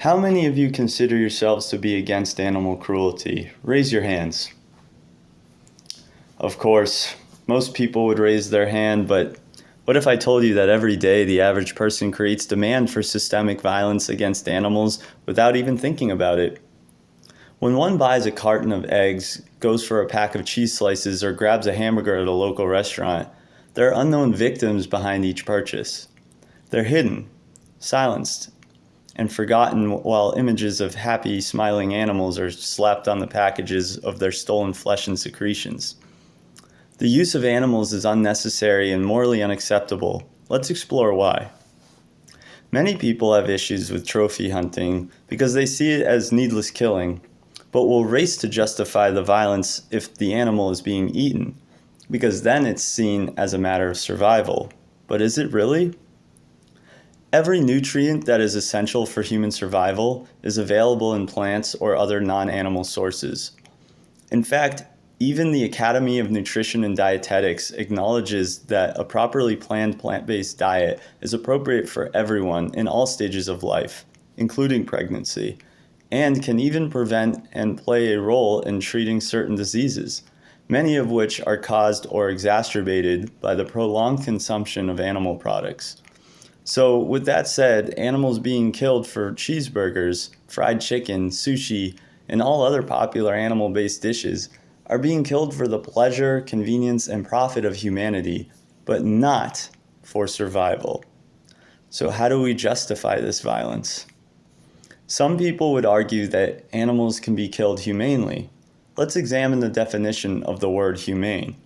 How many of you consider yourselves to be against animal cruelty? Raise your hands. Of course, most people would raise their hand, but what if I told you that every day the average person creates demand for systemic violence against animals without even thinking about it? When one buys a carton of eggs, goes for a pack of cheese slices, or grabs a hamburger at a local restaurant, there are unknown victims behind each purchase. They're hidden, silenced, and forgotten while images of happy, smiling animals are slapped on the packages of their stolen flesh and secretions. The use of animals is unnecessary and morally unacceptable. Let's explore why. Many people have issues with trophy hunting because they see it as needless killing, but will race to justify the violence if the animal is being eaten, because then it's seen as a matter of survival. But is it really? Every nutrient that is essential for human survival is available in plants or other non-animal sources. In fact, even the Academy of Nutrition and Dietetics acknowledges that a properly planned plant-based diet is appropriate for everyone in all stages of life, including pregnancy, and can even prevent and play a role in treating certain diseases, many of which are caused or exacerbated by the prolonged consumption of animal products. So, with that said, animals being killed for cheeseburgers, fried chicken, sushi, and all other popular animal-based dishes are being killed for the pleasure, convenience, and profit of humanity, but not for survival. So, how do we justify this violence? Some people would argue that animals can be killed humanely. Let's examine the definition of the word humane.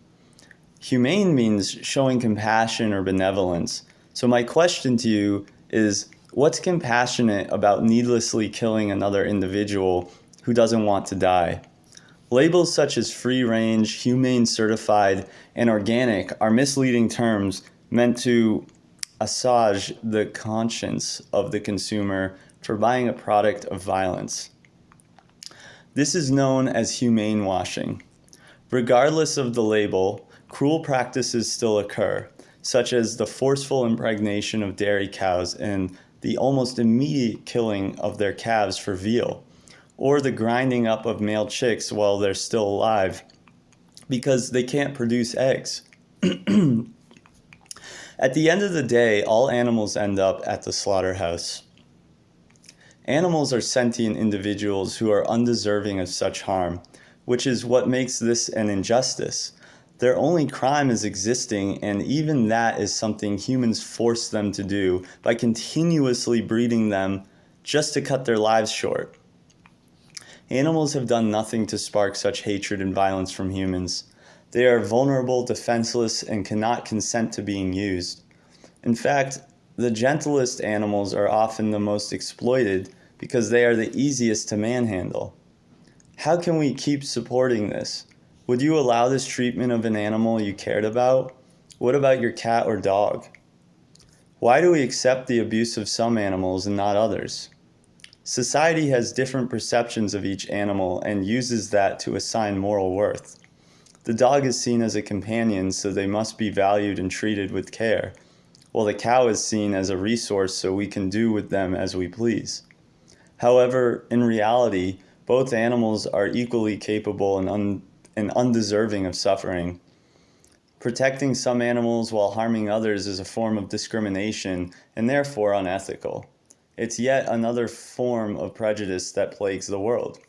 Humane means showing compassion or benevolence. So my question to you is, what's compassionate about needlessly killing another individual who doesn't want to die? Labels such as free range, humane certified, and organic are misleading terms meant to assuage the conscience of the consumer for buying a product of violence. This is known as humane washing. Regardless of the label, cruel practices still occur, such as the forceful impregnation of dairy cows and the almost immediate killing of their calves for veal, or the grinding up of male chicks while they're still alive because they can't produce eggs. At the end of the day, all animals end up at the slaughterhouse. Animals are sentient individuals who are undeserving of such harm, which is what makes this an injustice. Their only crime is existing, and even that is something humans force them to do by continuously breeding them just to cut their lives short. Animals have done nothing to spark such hatred and violence from humans. They are vulnerable, defenseless, and cannot consent to being used. In fact, the gentlest animals are often the most exploited because they are the easiest to manhandle. How can we keep supporting this? Would you allow this treatment of an animal you cared about? What about your cat or dog? Why do we accept the abuse of some animals and not others? Society has different perceptions of each animal and uses that to assign moral worth. The dog is seen as a companion, so they must be valued and treated with care, while the cow is seen as a resource so we can do with them as we please. However, in reality, both animals are equally capable and undeserving of suffering. Protecting some animals while harming others is a form of discrimination and therefore unethical. It's yet another form of prejudice that plagues the world.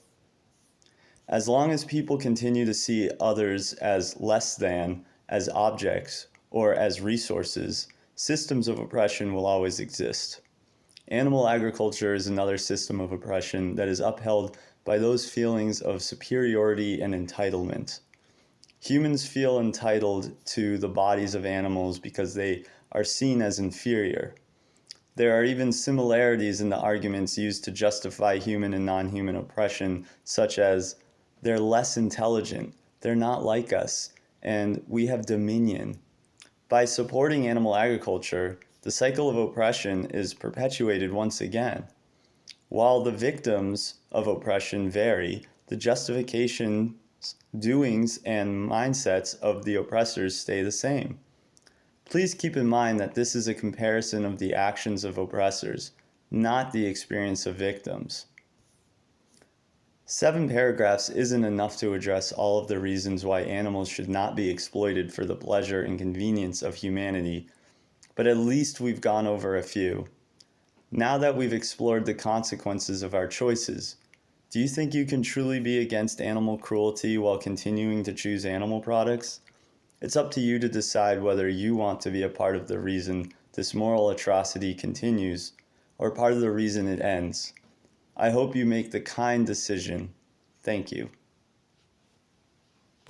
As long as people continue to see others as less than, as objects, or as resources, systems of oppression will always exist. Animal agriculture is another system of oppression that is upheld by those feelings of superiority and entitlement. Humans feel entitled to the bodies of animals because they are seen as inferior. There are even similarities in the arguments used to justify human and non-human oppression, such as, they're less intelligent, they're not like us, and we have dominion. By supporting animal agriculture, the cycle of oppression is perpetuated once again. While the victims of oppression vary, the justifications, doings, and mindsets of the oppressors stay the same. Please keep in mind that this is a comparison of the actions of oppressors, not the experience of victims. 7 paragraphs isn't enough to address all of the reasons why animals should not be exploited for the pleasure and convenience of humanity, but at least we've gone over a few. Now that we've explored the consequences of our choices, do you think you can truly be against animal cruelty while continuing to choose animal products? It's up to you to decide whether you want to be a part of the reason this moral atrocity continues, or part of the reason it ends. I hope you make the kind decision. Thank you.